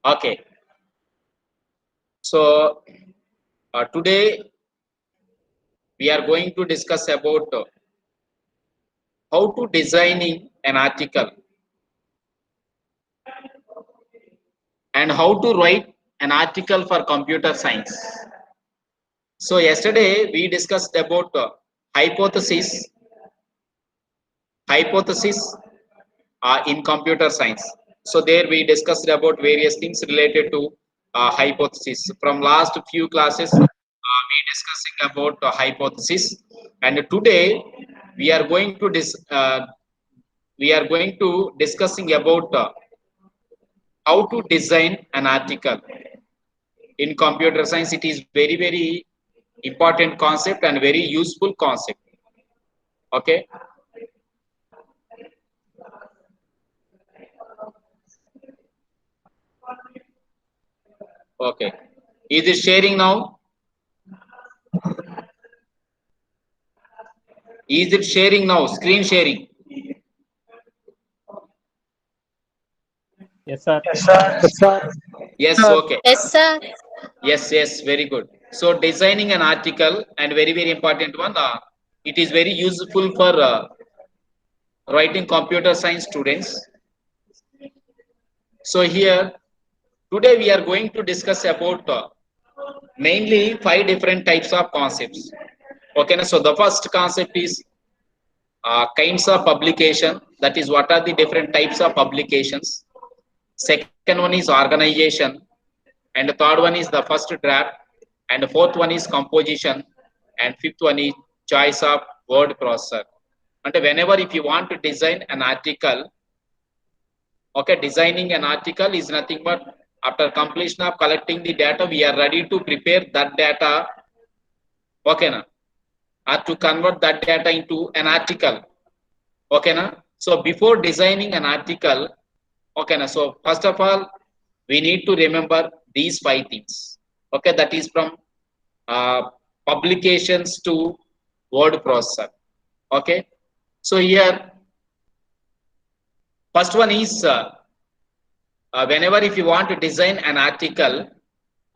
Okay. So today we are going to discuss about how to designing an article and how to write an article for computer science. So yesterday we discussed about hypothesis, hypothesis in computer science. So there we discussed about various things related to hypothesis. From last few classes, we discussing about hypothesis, and today we are going to discussing about how to design an article in computer science. It is very important concept and very useful concept. Okay. Okay. Is it sharing now? Is it sharing now? Screen sharing. Yes, sir. Yes, sir. Yes. Okay. Yes, sir. Yes. Very good. So designing an article, and very important one. It is very useful for writing computer science students. So here today we are going to discuss about mainly 5 different types of concepts. Okay. So the first concept is kinds of publication. That is, what are the different types of publications. Second one is organization, and the third one is the first draft, and the fourth one is composition, and fifth one is choice of word processor. And whenever if you want to design an article, okay, designing an article is nothing but after completion of collecting the data, we are ready to prepare that data, okay, na, or to convert that data into an article, okay, na. So before designing an article, okay, na, so first of all, we need to remember these 5 things. Okay, that is from uh, publications to word processor. Okay, so here first one is whenever if you want to design an article,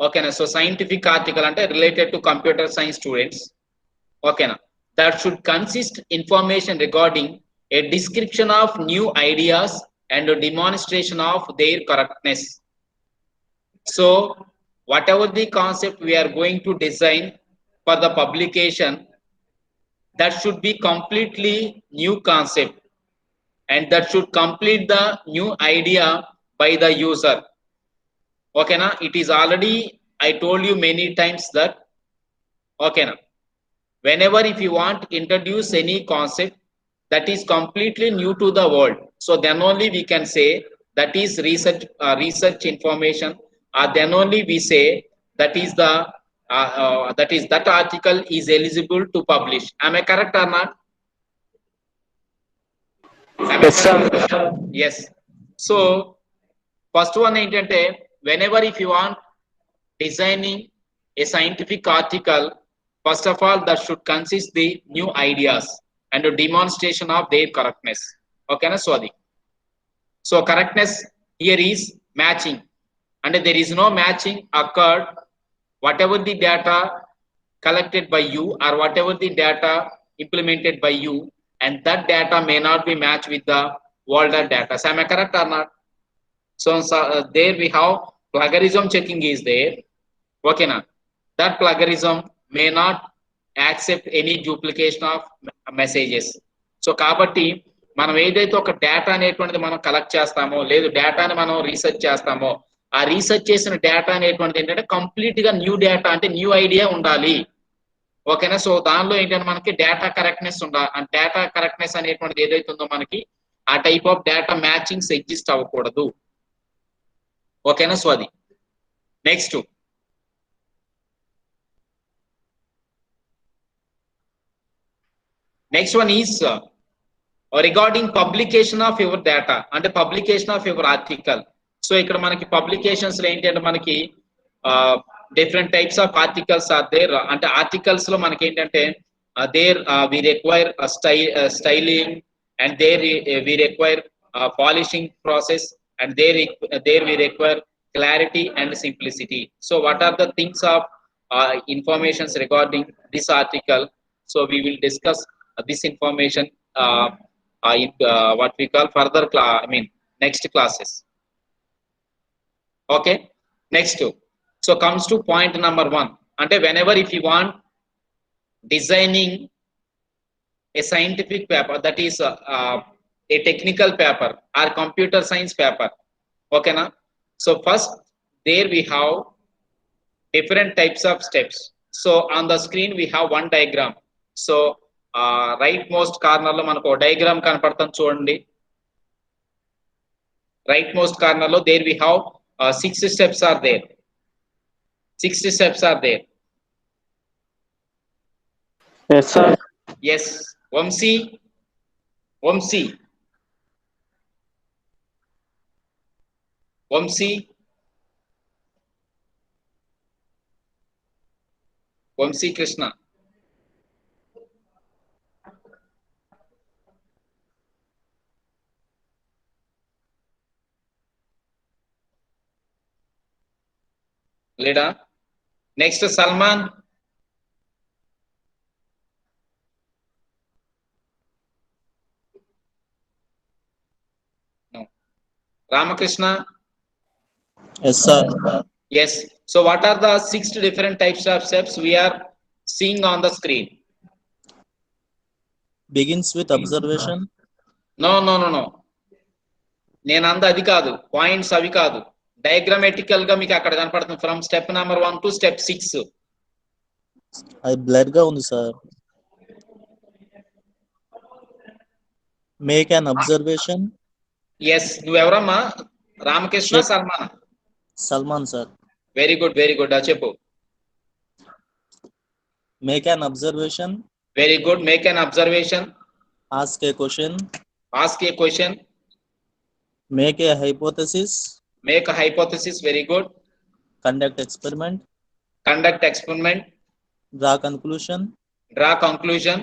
okay, na, so scientific article and related to computer science students, okay, na, that should consist information regarding a description of new ideas and a demonstration of their correctness. So whatever the concept we are going to design for the publication, that should be completely new concept, and that should complete the new idea by the user. Okay, na? It is already, I told you many times that, okay, na? Whenever if you want to introduce any concept that is completely new to the world, so then only we can say that is research information, or then only we say that is the that article is eligible to publish. Am I correct or not? Am I Yes, sir. correct? Yes. So first one ఏంటంటే, whenever if you want designing a scientific article, first of all that should consist the new ideas and a demonstration of their correctness. Okay, na? So correctness here is matching, and there is no matching occurred whatever the data collected by you or whatever the data implemented by you, and that data may not be matched with the older data. So am I correct or not? So there we have plagiarism checking is there. Okay, na? That plagiarism may not accept any duplication of messages. So కాబట్టి మనం ఏదైతే ఒక data అనేటువంటిది మనం collect చేస్తామో, లేదు డేటాని మనం రీసెర్చ్ చేస్తామో, ఆ రీసెర్చ్ చేసిన డేటా అనేటువంటిది ఏంటంటే కంప్లీట్ గా న్యూ డేటా, అంటే న్యూ ఐడియా ఉండాలి. ఓకేనా? సో దానిలో ఏంటంటే మనకి డేటా కరెక్ట్నెస్ ఉండాలి. ఆ డేటా కరెక్ట్నెస్ అనేటువంటిది ఏదైతే ఉందో మనకి ఆ type of data matchings exist అవ్వకూడదు. ఓకేనా? సో అది next. Next one is regarding publication of your data and publication of your article. So ఇక్కడ మనకి publications లో ఏంటంటే మనకి different types of articles are there. అంటే articles లో మనకి ఏంటంటే there we require styling, and there we require polishing process, and there we require clarity and simplicity. So what are the things of informations regarding this article? So we will discuss this information in what we call further next classes. Okay, next. So comes to point number 1. And whenever if you want designing a scientific paper, that is a technical paper or computer science paper, okay na? So first there we have different types of steps. So on the screen we have one diagram. So right most corner lo manaku diagram kanapadtam chudandi. Right most corner lo there we have 6 steps are there. 6 steps are there. Yes, sir. Yes, Vamsi. Vamsi. Vamsi. Vamsi Krishna. Leda. Next Salman. No. Ramakrishna. Yes, sir. Yes. So what are the 6 different types of steps we are seeing on the screen? Begins with observation. No. నేను అంద అది కాదు, points అవి కాదు, డయాగ్రామేటికల్ గా మీకు అక్కడ కనపడుతుంది from step number 1 to step 6. అది బ్లర్ గా ఉంది sir. Make an observation. Yes, నువ్వెవరమ్మా? Ramakrishna, Salman? Salman sir. Very good, very good. చెప్పు. Make an observation. Very good. Make an observation. Ask a question. Ask a question. Make a hypothesis. Make a hypothesis. Very good. Conduct experiment. Conduct experiment. Draw conclusion. Draw conclusion.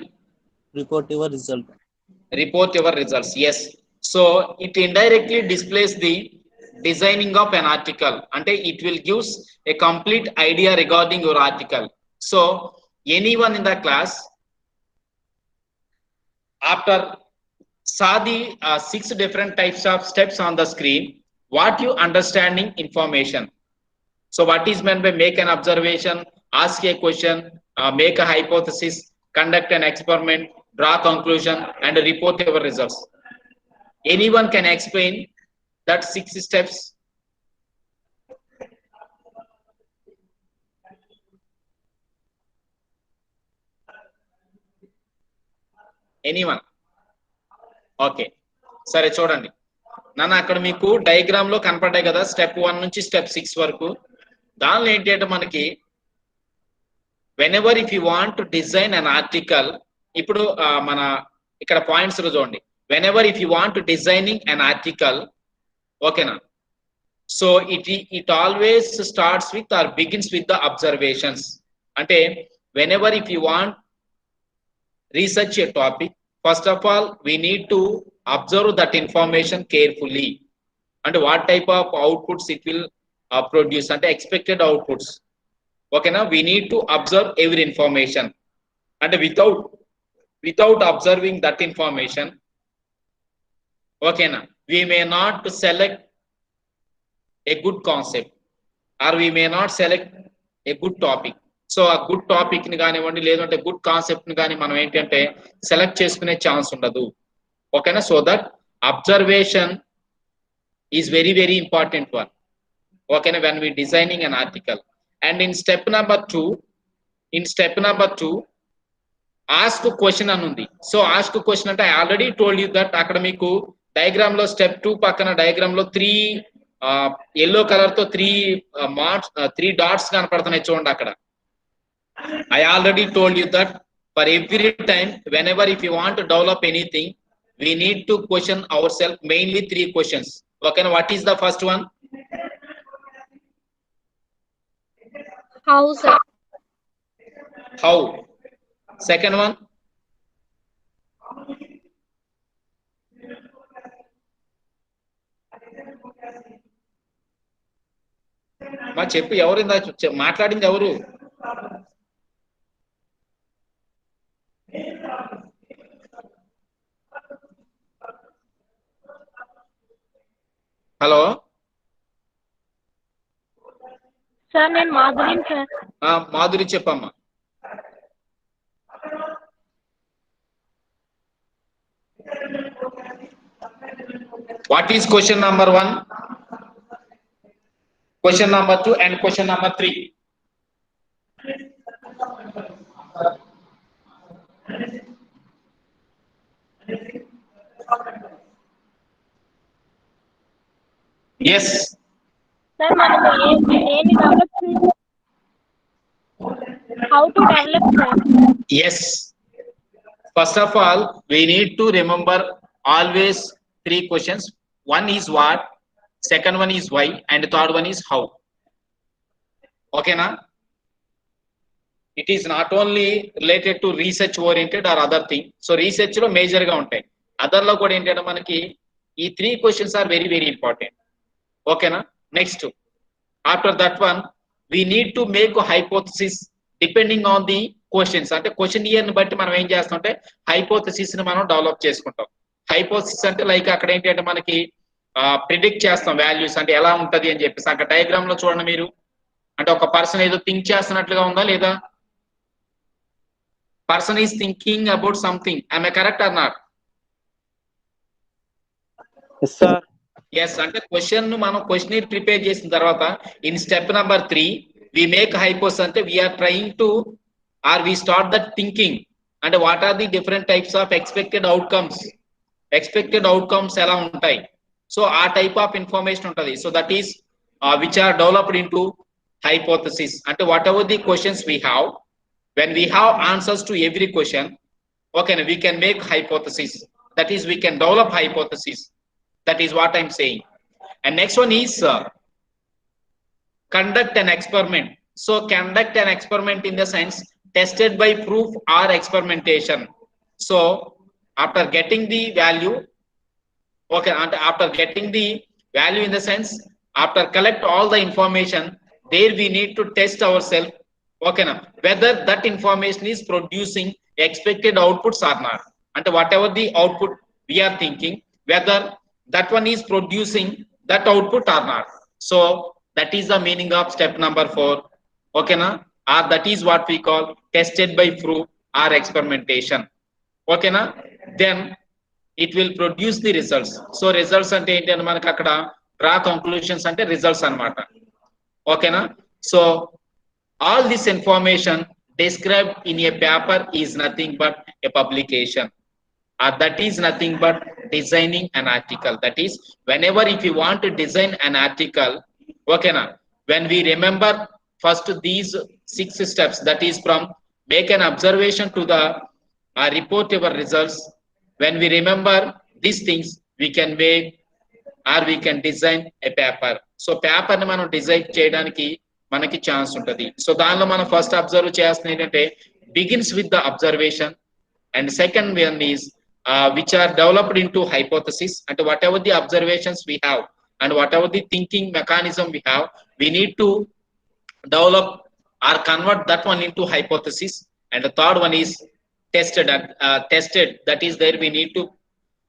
Report your result. Report your results. Yes. So it indirectly displays the designing of an article. Ante it will gives a complete idea regarding your article. So anyone in the class after saw the 6 different types of steps on the screen, what you understanding information. So what is meant by make an observation, ask a question, make a hypothesis, conduct an experiment, draw conclusion, and report your results. Anyone can explain that 6 steps? Anyone? Okay, సరే చూడండి నాన్న, అక్కడ మీకు diagram లో కనపడ్డాయి కదా step 1 నుంచి step 6 వరకు. దానిలో ఏంటంటే మనకి whenever if you want to design an article, ఇప్పుడు మన ఇక్కడ పాయింట్స్ లో చూడండి. whenever if you want to designing an article, ఓకేనా, so it always starts with or begins with the observations. అంటే whenever if you want research a topic, first of all we need to observe that information carefully and what type of outputs it will produce, అంటే expected outputs. Okay, now we need to observe every information, and without observing that information, okay, now we may not select a good concept or we may not select a good topic. So ఆ good topic ని కానివ్వండి లేదంటే good concept ని కానీ మనం ఏంటంటే select చేసుకునే chance ఉండదు. ఓకేనా, so that observation is very very important one. ఓకేనా, when we designing an article. And in step number 2 ask question అని ఉంది. సో ఆస్క్ క్వశ్చన్ అంటే I already told you that అక్కడ మీకు డయాగ్రామ్ లో స్టెప్ 2 పక్కన డయాగ్రామ్ లో 3 ఎల్లో కలర్ తో 3 డాట్స్ కనపడుతున్నాయి చూడండి. అక్కడ I already told you that for every time, whenever if you want to develop anything, we need to question ourselves mainly 3 questions. Okay, what is the first one? How, sir? How. Second one? మా చెప్పు ఎవరు మాట్లాడింది ఎవరు? Hello sir నేను మాధురిని sir. Madhuri చెప్పమ్మా. What is question number 1, question number 2 and question number 3? Yes. Sir మనము ఏని develop how to develop sir? Yes. First of all, we need to remember always 3 questions. One is what, second one is why, and third one is how. Okay na? It is not only related to research oriented or other thing. So research lo major ga untai. Other lo kuda entante manaki ee 3 questions are very very important. Okay na? Next, after that one we need to make a hypothesis depending on the questions. అంటే question year ని బట్టి మనం ఏం చేస్తామంటే hypothesis ని మనం develop చేసుకుంటాం. Hypothesis అంటే లైక్ అక్కడ ఏంటంటే మనకి ప్రిడిక్ట్ చేస్తాం వాల్యూస్ అంటే ఎలా ఉంటది అని చెప్పేసి. అక్కడ డయాగ్రామ్ లో చూడండి మీరు, అంటే ఒక పర్సన్ ఏదో థింక్ చేస్తున్నట్లుగా ఉందా లేదా? Person is thinking about something. I am correct or not? Yes sir. Yes. అంటే క్వశ్చన్ ను మనం క్వశ్చనీర్ ప్రిపేర్ చేసిన తర్వాత in step number 3 we make hypothesis అంటే we are trying to or we start that thinking అంటే what are the different types of expected outcomes ఎలా ఉంటాయి. So ఆ టైప్ ఆఫ్ ఇన్ఫర్మేషన్ ఉంటది. So that is which are developed into hypothesis. అంటే whatever the questions we have, when we have answers to every question, okay, we can make hypothesis. That is, we can develop hypothesis. That is what I'm saying. And next one is conduct an experiment. So conduct an experiment in the sense tested by proof or experimentation. So after getting the value, okay, and after getting the value in the sense after collect all the information, there we need to test ourselves, okay na, whether that information is producing expected outputs or not. And whatever the output we are thinking, whether that one is producing that output or not. So that is the meaning of step number 4, okay na, or that is what we call tested by proof or experimentation, okay na. Then it will produce the results. So results ante enti ante manaku akkada draw conclusions ante results anamata, okay na. So all this information described in a paper is nothing but a publication, or that is nothing but designing an article. That is, whenever if you want to design an article, okay na, when we remember first these 6 steps, that is from make an observation to the report your results. When we remember these things, we can make or we can design a paper. So paper ni మనం design చేయడానికి మనకి chance ఉంటది. So దానిలో మనం first observe చేస్తున్న ఏంటంటే begins with the observation, and second one is which are developed into hypothesis. And whatever the observations we have and whatever the thinking mechanism we have, we need to develop or convert that one into hypothesis. And the third one is tested, and tested, that is there we need to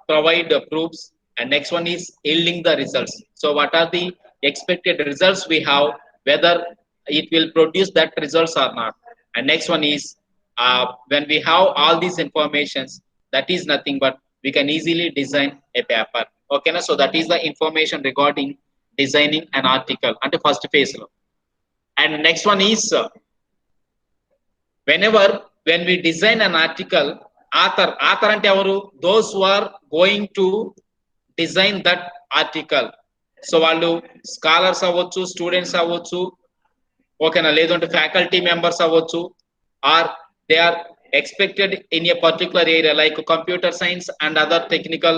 provide the proofs. And next one is yielding the results. So what are the expected results we have, whether it will produce that results or not. And next one is when we have all these informations, that is nothing but we can easily design a paper, okay na. So that is the information regarding designing an article ante first phase lo. And next one is when we design an article, author ante evaru? Those who are going to design that article. So వాళ్ళు scholars అవ్వచ్చు, students అవ్వచ్చు, okay na, లేదంటే faculty members అవ్వచ్చు, or they are expected in a particular area like computer science and other technical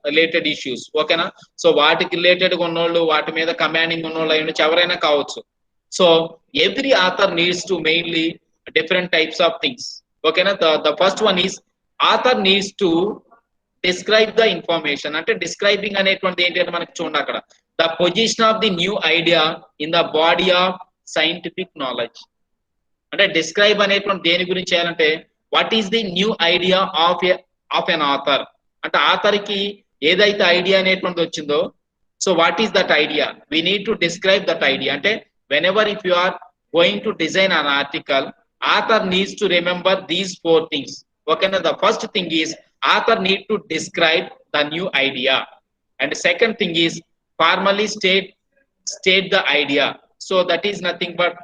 related issues, okay na. So వాటికి related గా ఉన్నోళ్ళు, వాటి మీద కమాండింగ్ ఉన్నోళ్ళు అయ్యి ఎవరైనా కావచ్చు. So every author needs to mainly different types of things, okay na. The first one is author needs to describe the information. అంటే describing అనేటువంటిది ఏంటి అంటే మనకి చూడండి అక్కడ the position of the new idea in the body of scientific knowledge. అంటే describe అనేటువంటి దేని గురించి చేయాలంటే what is the new idea of an author, అంటే ఆథర్ కి ఏదైతే ఐడియా అనేటువంటిది వచ్చిందో, so what is that idea, we need to describe that idea. అంటే whenever if you are going to design an article, author needs to remember these 4 things. ఓకేనా, the first thing is author need to describe the new idea, and second thing is formally state the idea. So that is nothing but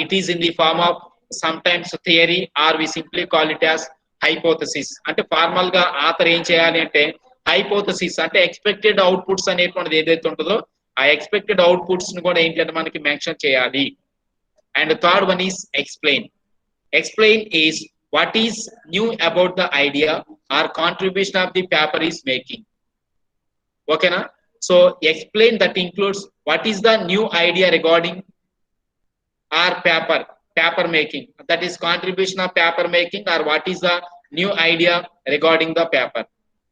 it is in the form of sometimes theory, or we simply call it as hypothesis. అంటే formal గా author ఏం చేయాలి అంటే hypothesis అంటే expected outputs అనేటువంటిది ఏదైతే ఉంటుందో ఆ ఎక్స్పెక్టెడ్ అవుట్పుట్స్ ని కూడా ఏంటంటే మనకి మెన్షన్ చేయాలి. And third one is explain. Explain is what is new about the idea or contribution of the paper is making. ఓకేనా, so explain that includes what is the new idea regarding our paper making, that is contribution of paper making, or what is the new idea regarding the paper.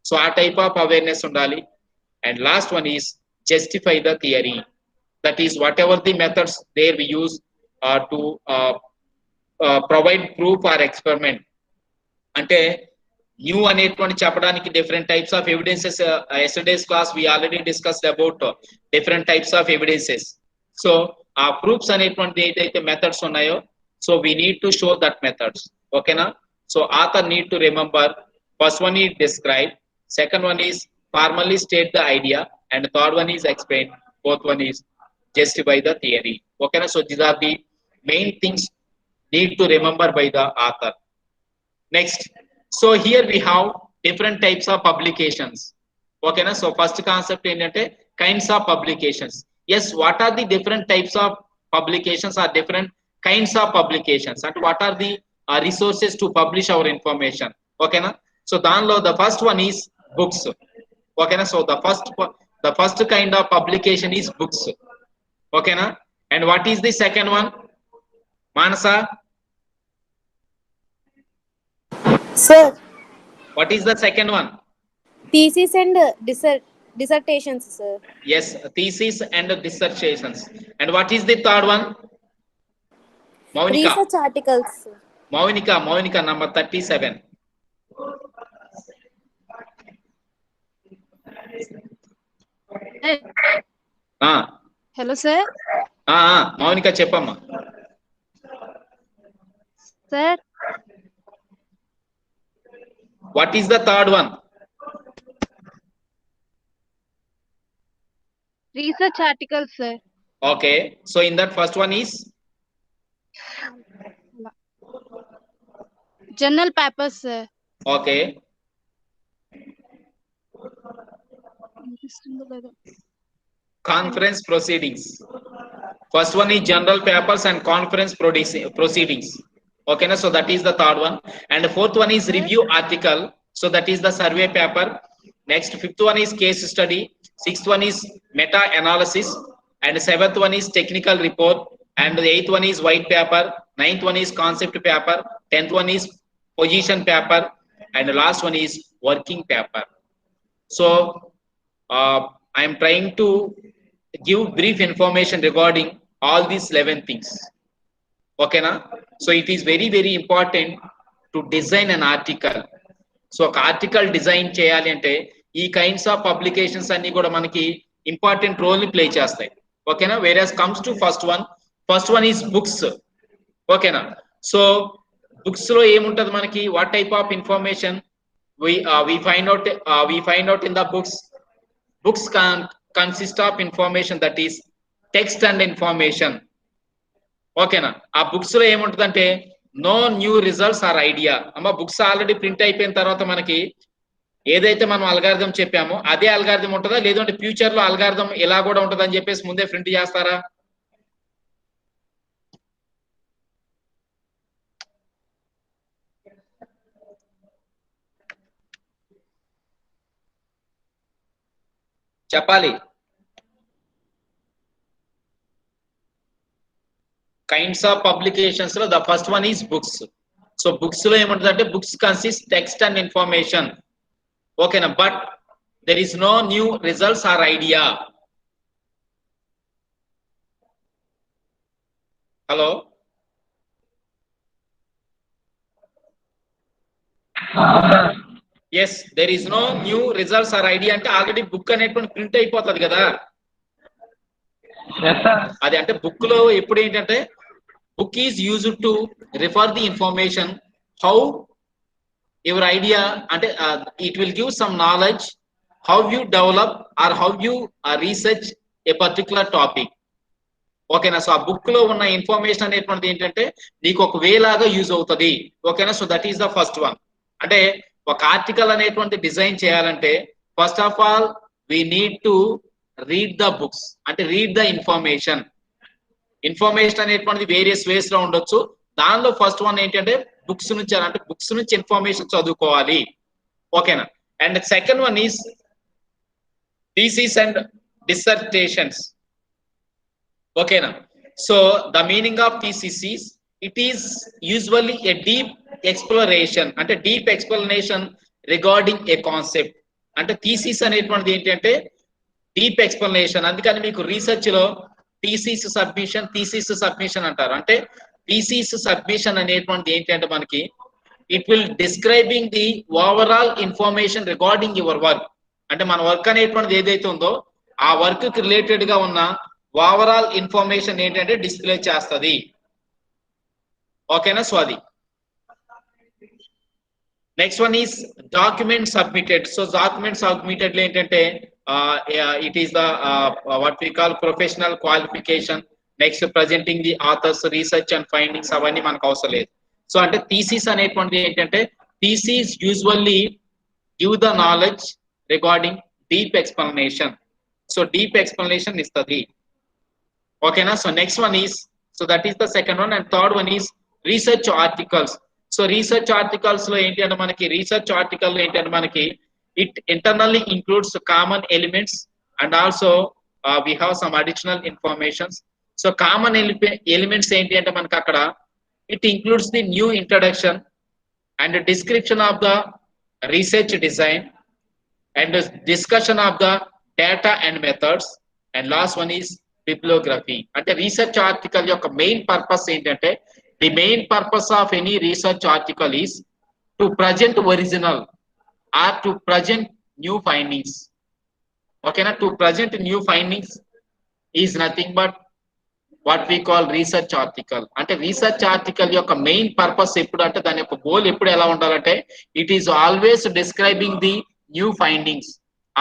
So a type of awareness undali. And last one is justify the theory, that is whatever the methods there we use to provide proof or experiment. అంటే new అనేటువంటి చెప్పడానికి different types of evidences, yesterday's class we already discussed about different types of evidences. So ఆ proofs అనేటువంటి ఏదైతే methods ఉన్నాయో, so we need to show that methods. ఓకేనా, so author need to remember first one is describe, second one is formally state the idea, and third one is explain, fourth one is justify the theory. ఓకేనా, so these are the main things need to remember by the author. Next, so here we have different types of publications. Okay na, so first concept ఏంటంటే kinds of publications. Yes, what are the different types of publications or different kinds of publications, and what are the resources to publish our information? Okay na, so danlo the first one is books. Okay na, so the first kind of publication is books. Okay na, and what is the second one, Manasa? Sir, What is the second one? thesis and dissertations, sir. Yes, thesis and dissertations. And what is the third one? Maunika. Research articles, sir. Maunika number 37. Hello, sir. Maunika cheppamma. Sir, What is the third one? research articles, sir. Okay, so in that first one is Journal papers, sir. okay. Conference proceedings. First one is general papers and conference proceedings. Okay na, so that is the third one. And the fourth one is review article, so that is the survey paper. Next, fifth one is case study, sixth one is meta analysis, and seventh one is technical report, and the eighth one is white paper, ninth one is concept paper, 10th one is position paper, and the last one is working paper. So I am trying to give brief information regarding all these 11 things. Okay na, so it is very very important to design an article. So ఒక article design చేయాలి అంటే ఈ kinds of publications అన్ని కూడా మనకి important role ని play చేస్తాయి. ఓకేనా, various comes to first one is books. ఓకేనా, సో బుక్స్ లో ఏముంటది మనకి, what type of information we find out in the books consist of information, that is text and information. ఓకేనా, ఆ బుక్స్ లో ఏముంటదంటే no new results or idea. అమ్మ books already print అయిపోయిన తర్వాత మనకి ఏదైతే మనం అల్గారిథం చెప్పామో అదే అల్గారిథం ఉంటుందా, లేదంటే ఫ్యూచర్ లో అల్గారిథం ఎలా కూడా ఉంటుందని చెప్పేసి ముందే ప్రింట్ చేస్తారా? చెప్పాలి. Kinds of publications lo the first one is books. So books lo emuntadante books consist text and information. Okay na, but there is no new results or idea. Hello? Yes, there is no new results or idea అంటే already book అనేటువంటి print అయిపోతుంది కదా. అది అంటే book లో ఎప్పుడు ఏంటంటే book is used to refer the information how your idea and it will give some knowledge how you develop or how you research a particular topic. ఓకేనా. సో ఆ బుక్ లో ఉన్న ఇన్ఫర్మేషన్ అనేటువంటిది ఏంటంటే నీకు ఒక వే లాగా యూజ్ అవుతుంది. ఓకేనా. So that is the first one. అంటే ఒక ఆర్టికల్ అనేటువంటి డిజైన్ చేయాలంటే first of all we need to read the books, అంటే రీడ్ ద ఇన్ఫర్మేషన్. ఇన్ఫర్మేషన్ అనేటువంటిది వేరియస్ వేస్ లో ఉండొచ్చు. దానిలో ఫస్ట్ వన్ ఏంటంటే బుక్స్ నుంచి, అంటే బుక్స్ నుంచి ఇన్ఫర్మేషన్ చదువుకోవాలి. ఓకేనా. And second one is thesis and dissertations. ఓకేనా. So the meaning of thesis is it is usually a deep exploration, అంటే deep explanation regarding a concept. అంటే థీసిస్ అనేటువంటిది ఏంటంటే డీప్ ఎక్స్ప్లెనేషన్. అందుకని మీకు రీసెర్చ్ లో థీసిస్ సబ్మిషన్ అంటారు. అంటే థీసిస్ సబ్మిషన్ అనేటువంటిది ఏంటంటే మనకి it will describing the overall information regarding your work. అంటే మన వర్క్ అనేటువంటిది ఏదైతే ఉందో ఆ వర్క్ కి రిలేటెడ్ గా ఉన్న ఓవరాల్ ఇన్ఫర్మేషన్ ఏంటంటే డిస్ప్లే చేస్తుంది. ఓకేనా. సో అది next one is document submitted. So document submitted లో ఏంటంటే it is the what we call professional qualification. Next presenting the authors research and findings అవన్నీ మనకు అవసరం లేదు. సో అంటే థీసిస్ అనేటువంటిది ఏంటంటే thesis usually give the knowledge regarding deep explanation. So deep explanation ఇస్తుంది. ఓకేనా. So next one is, so that is the second one. And third one is research articles. So research articles లో ఏంటి అంటే మనకి research article ఏంటి అంటే మనకి it internally includes common elements and also we have some additional informations. So common elements ఏంటి అంటే మనకి అక్కడ it includes the new introduction and description of the research design and discussion of the data and methods, and last one is bibliography. అంటే research article యొక్క main purpose ఏంటంటే the main purpose of any research article is to present original or to present new findings. Okay, na? To present new findings is nothing but what we call research article. అంటే research article యొక్క main purpose ఎప్పుడు అంటే దాని యొక్క goal ఎప్పుడు ఎలా ఉండాలంటే it is always describing the new findings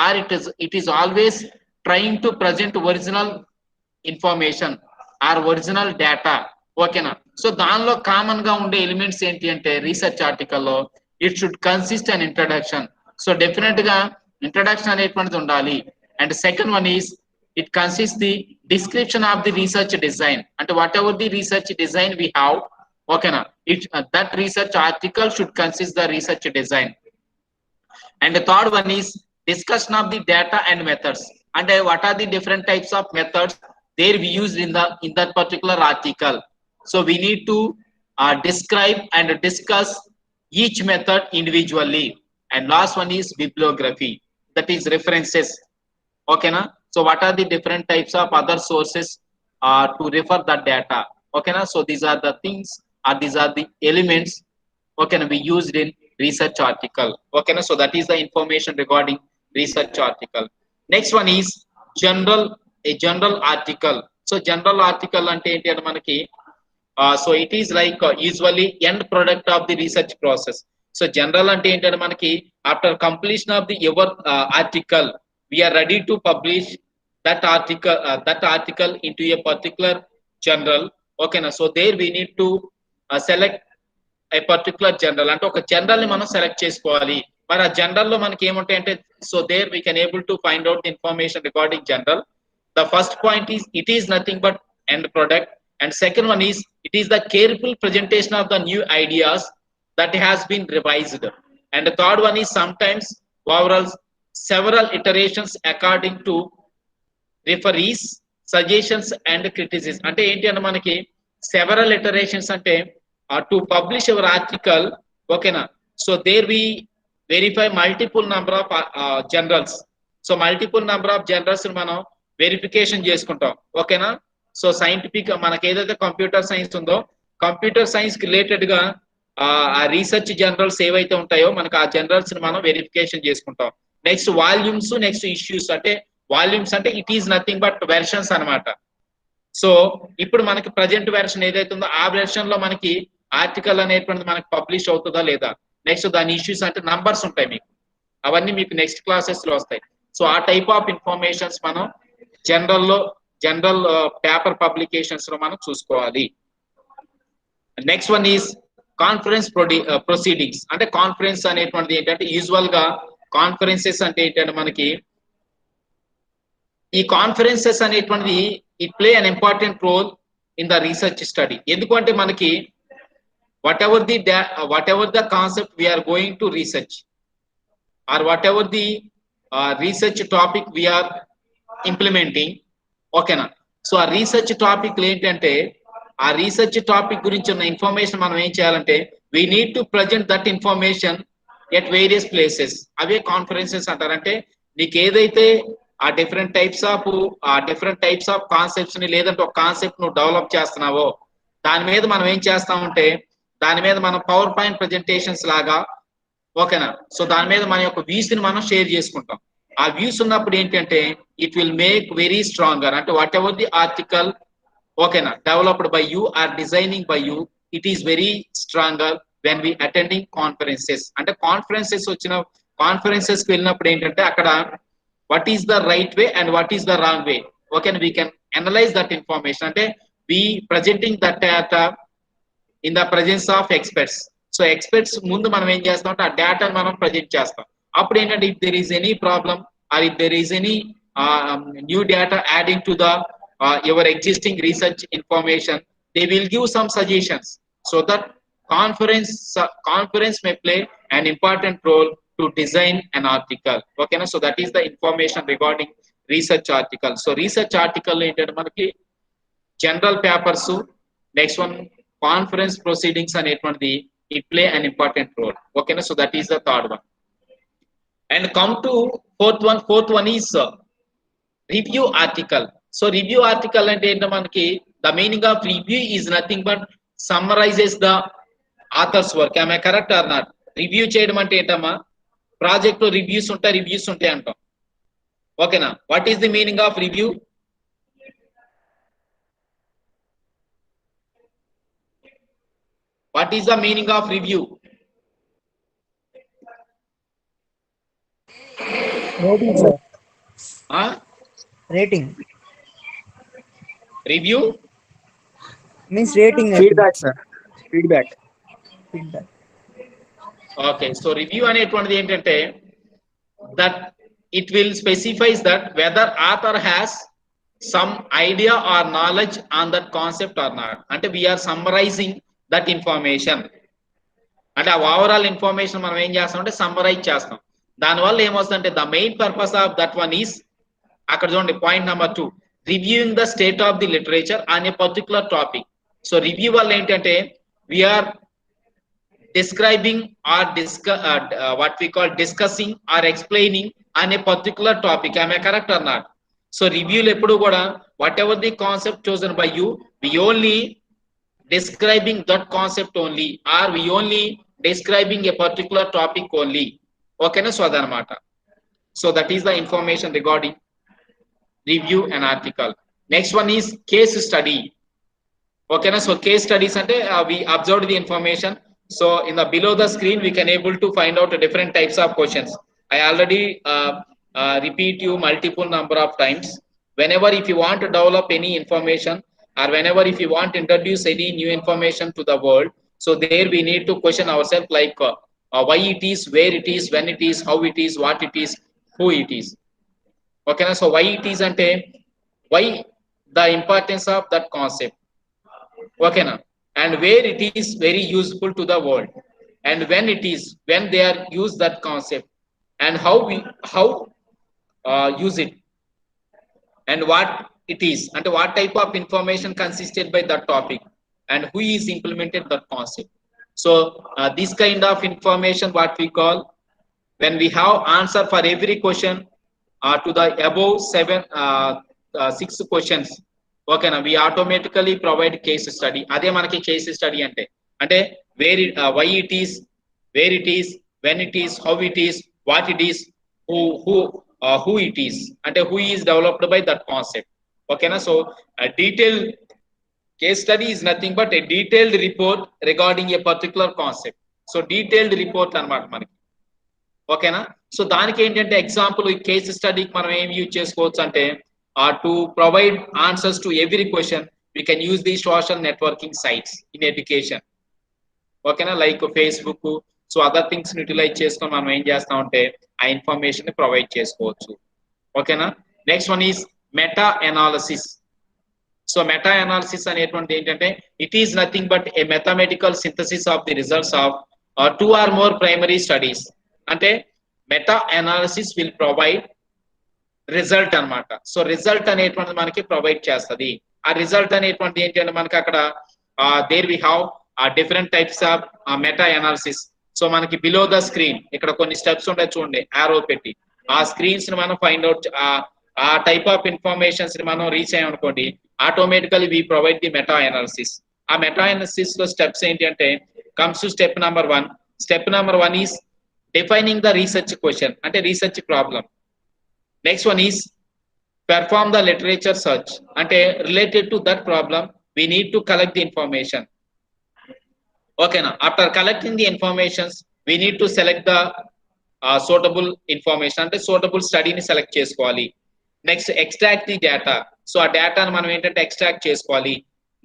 or it is always trying to present original information or original data. ఓకేనా. సో దానిలో కామన్ గా ఉండే ఎలిమెంట్స్ ఏంటి అంటే రీసెర్చ్ ఆర్టికల్లో it should consist an introduction. So definite గా introduction అనేటువంటిది ఉండాలి. And second one is it consists the description of the research design. అంటే whatever the research design we have, okay na, that research article should consist the research design. And the third one is discussion of the data and methods. And what are the different types of methods there we used in that particular article. So we need to describe and discuss each method individually. And last one is bibliography, that is references. Okay na. So what are the different types of other sources to refer that data. Okay na. So these are the things, or these are the elements, okay na, we used in research article. Okay na. So that is the information regarding research article. Next one is a general article. So general article ante enti ante manaki so it is like usually end product of the research process. So general ante ఏంటంటే మనకి after completion of the your article we are ready to publish that article into a particular journal. Okay na. So there we need to select a particular journal. అంటే ఒక general ని మనం select చేసుకోవాలి. మరి ఆ general లో మనకి ఏముంటాయి అంటే so there we can able to find out the information regarding journal. The first point is it is nothing but end product. And second one is it is the careful presentation of the new ideas that has been revised. And the third one is sometimes overall several iterations according to referees suggestions and criticism. Ante enti ante manaki several iterations ante to publish our article. Okay na. So there we verify multiple number of journals. So multiple number of journals మనం verification చేసుకుంటాం. ఓకేనా. So scientific మనకి ఏదైతే computer science ఉందో computer science related గా ఆ research generals ఏవైతే ఉంటాయో మనకు ఆ జనరల్స్ ని మనం వెరిఫికేషన్ చేసుకుంటాం. Next volumes, next issues. అంటే వాల్యూమ్స్ అంటే it is nothing but versions అన్నమాట. సో ఇప్పుడు మనకి ప్రజెంట్ వెర్షన్ ఏదైతే ఉందో ఆ వెర్షన్ లో మనకి ఆర్టికల్ అనేటువంటిది మనకి పబ్లిష్ అవుతుందా లేదా. నెక్స్ట్ దాని ఇష్యూస్ అంటే నంబర్స్ ఉంటాయి మీకు, అవన్నీ మీకు నెక్స్ట్ క్లాసెస్ లో వస్తాయి. సో ఆ టైప్ ఆఫ్ ఇన్ఫర్మేషన్స్ మనం జనరల్ పేపర్ పబ్లికేషన్స్ లో మనం చూసుకోవాలి. Next one is conference proceedings. అంటే కాన్ఫరెన్స్ అనేటువంటిది ఏంటంటే యూజువల్ గా కాన్ఫరెన్సెస్ అంటే ఏంటంటే మనకి ఈ కాన్ఫరెన్సెస్ అనేటువంటిది it play an important role in the research study. ఎందుకంటే మనకి whatever the concept we are going to research or whatever the research topic we are implementing, ఓకేనా. సో ఆ రీసెర్చ్ టాపిక్ ఏంటంటే ఆ రీసెర్చ్ టాపిక్ గురించి ఉన్న information మనం ఏం చేయాలంటే we need to present that information at various places. Away conferences అంటారు. అంటే నీకు ఏదైతే ఆ డిఫరెంట్ టైప్స్ ఆఫ్ కాన్సెప్ట్స్ ని లేదంటే ఒక కాన్సెప్ట్ నువ్వు డెవలప్ చేస్తున్నావో దాని మీద మనం ఏం చేస్తామంటే దాని మీద మనం పవర్ పాయింట్ ప్రెజెంటేషన్స్ లాగా, ఓకేనా. సో దాని మీద మన యొక్క వ్యూస్ ని మనం షేర్ చేసుకుంటాం. ఆ వ్యూస్ ఉన్నప్పుడు ఏంటంటే it will make very stronger. అంటే వాట్ ఎవర్ ది ఆర్టికల్, ఓకేనా, developed by you or designing by you, it is very stronger when we attending conferences. అంటే కాన్ఫరెన్సెస్ కి వెళ్ళినప్పుడు ఏంటంటే అక్కడ what is the right way and what is the wrong way, okay, we can analyze that information. అంటే we presenting that data in the presence of experts. So experts ముందు మనం ఏం చేస్తాం అంటే ఆ డేటాను మనం ప్రజెంట్ చేస్తాం. అప్పుడు ఏంటంటే if there is any problem or if there is any new data adding to the your existing research information, they will give some suggestions so that conference may play an important role to design an article, okay na. So that is the information regarding research article. So research article ఏంటంటే మనకి general papers, next one conference proceedings అనేటువంటిది it play an important role, okay na. So that is the third one. And come to fourth one is review article. So review article అంటే ఏంటంటే మనకి the meaning of review is nothing but summarizes the author's work. am I correct or not? Review చేయడం అంటే ఏంటమ్మా, project లో reviews ఉంటాయి అంటాం, ఓకేనా. What is the meaning of review? What is the meaning of review? Rating, sir. Rating review means rating. Feedback, sir. Feedback. Okay. So review అనేటువంటిది ఏంటంటే that it will specifies that whether author has some idea or knowledge on that concept or not. అంటే we are summarizing that information. అంటే ఆ overall information మనం ఏం చేస్తాం అంటే summarise చేస్తాం. దానివల్ల ఏమొస్తుందంటే the main purpose of that one is, అక్కడ చూడండి point number 2, reviewing the state of the literature on a particular topic. So review వల్ల ఏంటంటే we are describing or what we call discussing or explaining on a particular topic. Am I correct or not? So review eppudu kuda whatever the concept chosen by you, we only describing that concept only, or we only describing a particular topic only, okay na. So adanamata. So that is the information regarding review an article. Next one is case study, okay na. So case studies ante we observed the information. So in the below the screen we can able to find out different types of questions. I already repeat you multiple number of times. Whenever if you want to develop any information, or whenever if you want to introduce any new information to the world, so there we need to question ourselves like why it is, where it is, when it is, how it is, what it is, who it is, okay na. So why it is ante why the importance of that concept, okay na, and where it is very useful to the world, and when they are use that concept, and how use it, and what it is, and what type of information consisted by that topic, and who is implemented that concept. So this kind of information what we call, when we have answer for every question to the above 6 questions, ఓకేనా, we automatically provide case study. అదే మనకి case study అంటే why it is, where it is, when it is, how it is, what it is, who it is, అంటే who is developed by that concept. ఓకేనా, so detailed case study is nothing but a detailed report regarding a particular concept. So detailed report అన్నమాట మనకి. ఓకేనా, so దానికి ఏంటంటే example ఈ case స్టడీకి మనం ఏం యూజ్ చేసుకోవచ్చు అంటే to provide answers to every question we can use the social networking sites in education. ఓకేనా, like Facebook, so other things utilize చేసుకొని మనం ఏం చేస్తామంటే ఆ ఇన్ఫర్మేషన్ ని ప్రొవైడ్ చేసుకోవచ్చు. ఓకేనా, next one is meta analysis. So meta analysis అనేటువంటి ఏంటంటే it is nothing but a mathematical synthesis of the results of 2 or more primary studies. అంటే meta analysis will provide result అన్నమాట. సో రిజల్ట్ అనేటువంటిది మనకి provide చేస్తుంది. ఆ result అనేటువంటిది ఏంటి అంటే మనకి అక్కడ there we have different types of meta analysis. So మనకి బిలో ద స్క్రీన్ ఇక్కడ కొన్ని స్టెప్స్ ఉంటాయి చూడండి, ఆరో పెట్టి ఆ స్క్రీన్స్ ని మనం ఫైండ్ అవుట్, ఆ టైప్ ఆఫ్ ఇన్ఫర్మేషన్స్ ని మనం రీచ్ అయ్యామనుకోండి, automatically we provide the meta analysis. ఆ మెటా అనాలిసిస్ లో స్టెప్స్ ఏంటి అంటే comes to step number 1. Step number 1 is defining the research question అంటే research problem. Next one is perform the literature search అంటే related to that problem we need to collect the information. Okay na, after collecting the informations we need to select the suitable information అంటే suitable study ని select చేసుకోవాలి. Next extract the data. So ఆ డేటాను మనం ఏంటంటే extract చేసుకోవాలి.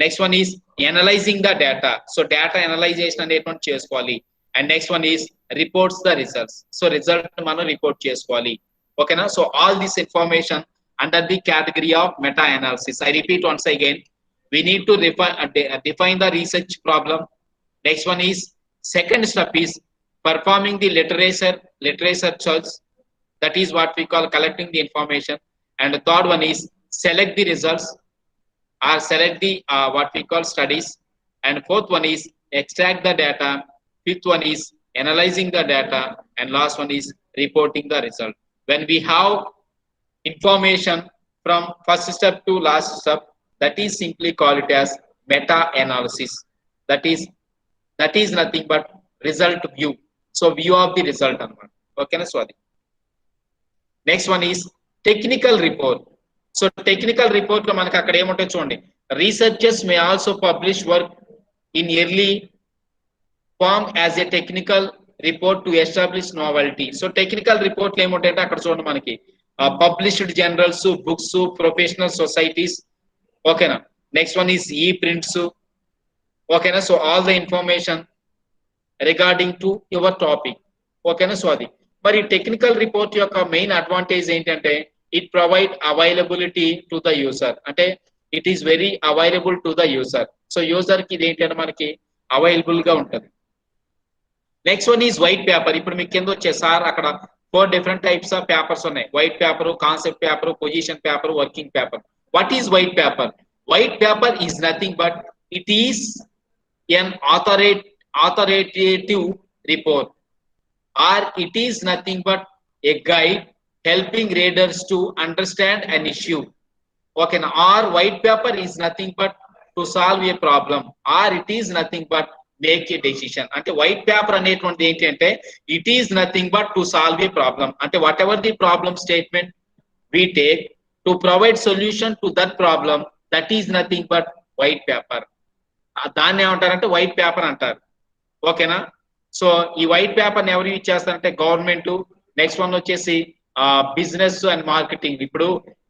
Next one is analyzing the data. So data analyzation అనేటువంటి చేసుకోవాలి. And next one is reports the results. So result మనం రిపోర్ట్ చేసుకోవాలి. ఓకేనా, so all this information under the category of meta analysis. I repeat once again, we need to define the research problem. Next one is second step is performing the literature search. That is what we call collecting the information. And the third one is select the results or select the what we call studies. And fourth one is extract the data. Fifth one is analyzing the data, and last one is reporting the result. When we have information from first step to last step, that is simply called it as meta analysis. That is nothing but result view. So view of the result. Okay na Swati. Next one is technical report. So technical report lo manaki akkada em untayo chudandi, researchers may also publish work in early form as a technical report to establish novelty. So technical report lo ఏముంటాయంటే అక్కడ చూడండి మనకి published journals, books, professional societies. ఓకేనా, next one is e prints. ఓకేనా, so all the information regarding to your topic. ఓకేనా, సో అది మరి టెక్నికల్ రిపోర్ట్ యొక్క మెయిన్ అడ్వాంటేజ్ ఏంటంటే it provide availability to the user. అంటే it is very available to the user. So user కి ఇది ఏంటంటే మనకి అవైలబుల్ గా ఉంటుంది. Next one is white paper. ఇప్పుడు మీకు కింద వచ్చే సార్ అక్కడ 4 different types of పేపర్స్ ఉన్నాయి. White paper, concept paper, position paper, working paper. What is white paper? White paper is nothing but it is an authoritative report, or it is nothing but a guide helping readers to understand an issue. Okay, now or white paper is nothing but to solve a problem, or it is nothing but make a decision. అంటే white paper అనేటువంటి ఏంటంటే it is nothing but to solve a problem. అంటే whatever the problem statement we take to provide solution to that problem, that is nothing but white paper. దాన్ని ఏమంటారంటే white paper అంటారు. ఓకేనా, సో ఈ white paper ఎవరు use చేస్తారంటే government. Next one వచ్చేసి బిజినెస్ అండ్ మార్కెటింగ్. ఇప్పుడు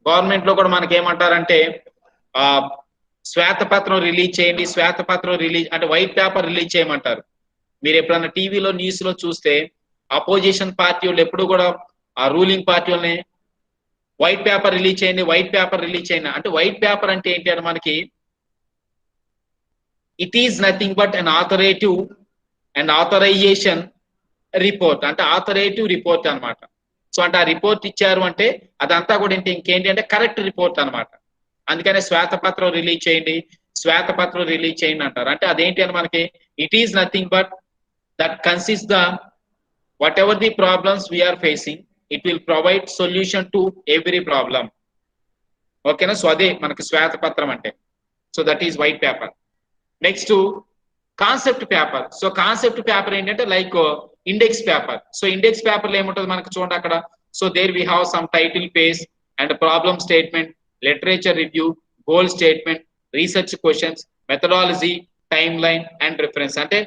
గవర్నమెంట్ లో కూడా మనకి ఏమంటారంటే శ్వేతపత్రం రిలీజ్ చేయండి, శ్వేతపత్రం రిలీజ్ అంటే వైట్ పేపర్ రిలీజ్ చేయమంటారు. మీరు ఎప్పుడన్నా టీవీలో న్యూస్ లో చూస్తే అపోజిషన్ పార్టీ వాళ్ళు ఎప్పుడు కూడా ఆ రూలింగ్ పార్టీ వాళ్ళని వైట్ పేపర్ రిలీజ్ చేయండి, వైట్ పేపర్ రిలీజ్ చేయండి అంటే వైట్ పేపర్ అంటే ఏంటి అంటే మనకి it is nothing but an authoritative and authorization report. అంటే ఆథరేటివ్ రిపోర్ట్ అనమాట. సో అంటే ఆ రిపోర్ట్ ఇచ్చారు అంటే అదంతా కూడా ఇంకేంటి అంటే కరెక్ట్ రిపోర్ట్ అనమాట. అందుకనే శ్వేతపత్రం రిలీజ్ చేయండి, శ్వేతపత్రం రిలీజ్ చేయండి అంటారు. అంటే అదేంటి అని మనకి it is nothing but that consist the whatever the problems we are facing, it will provide solution to every problem. ఓకేనా. సో అదే మనకి శ్వేతపత్రం అంటే. So that is white paper. Next concept paper. So concept paper ఏంటంటే like index paper. So index paper లో ఏముంటుంది మనకి చూడండి అక్కడ. So there we have some title page and problem statement, literature review, goal statement, research questions, methodology, time line and reference. అంటే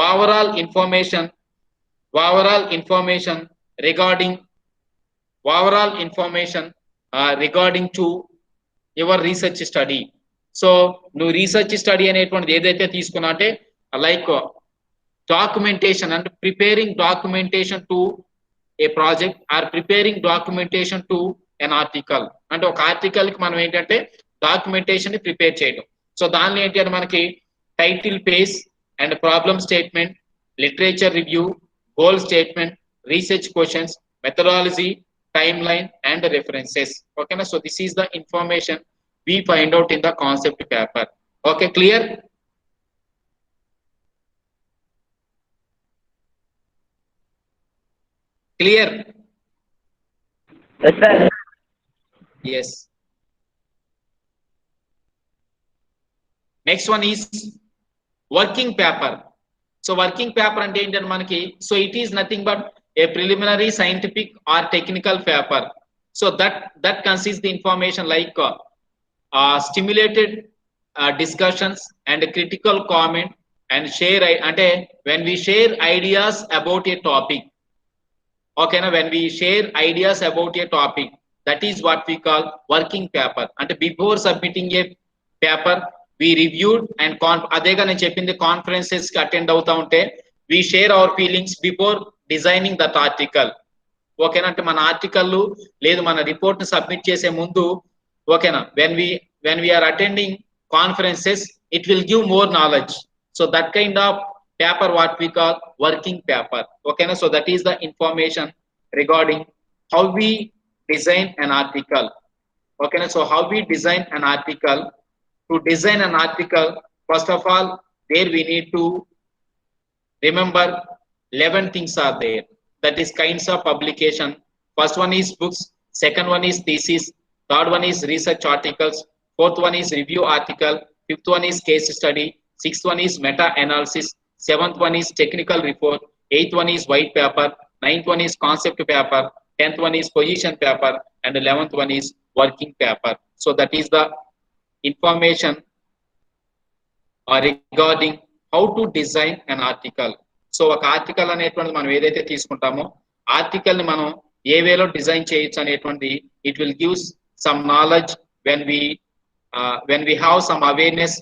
overall information regarding to your research study. So నువ్వు research study అనేటువంటిది ఏదైతే తీసుకున్నా అంటే like documentation and preparing documentation to a project or preparing documentation to an article. అంటే ఒక article కి మనం ఏంటంటే డాక్యుమెంటేషన్ ని ప్రిపేర్ చేయడం. సో దానిలో ఏంటి అంటే మనకి title page and problem statement, literature review, goal statement, research questions, methodology, time line and references. Okay, so this is the information we find out in the concept paper. Okay, clear? Clear? Yes, sir. Yes. Next one is working paper. So working paper and manaki, so it is nothing but a preliminary scientific or technical paper. So that consists the information like stimulated discussions and critical comment and share. Ante when we share ideas about a topic, okay na, when we share ideas about a topic, that is what we call working paper. Ante before submitting a paper we reviewed and adega nenu cheppindi conferences ki attend avuta unte we share our feelings before designing that article. ఓకేనా. అంటే మన article లేదు మన report ని submit చేసే ముందు ఓకేనా when we are attending conferences it will give more knowledge. So that kind of paper what we call working paper. Okay, so that is the information regarding how we design an article. Okay, so how we design an article. To design an article, first of all there we need to remember 11 things are there. That is kinds of publication. First one is books, second one is thesis, third one is research articles, fourth one is review article, fifth one is case study, sixth one is meta analysis, seventh one is technical report, eighth one is white paper, ninth one is concept paper, 10th one is position paper, and 11th one is working paper. So that is the information regarding how to design an article. So ఒక article అనేటువంటిది మనం ఏదైతే తీసుకుంటామో article ని మనం ఏ వేలో design చేయొచ్చు అనేటువంటి it will gives some knowledge when we have some awareness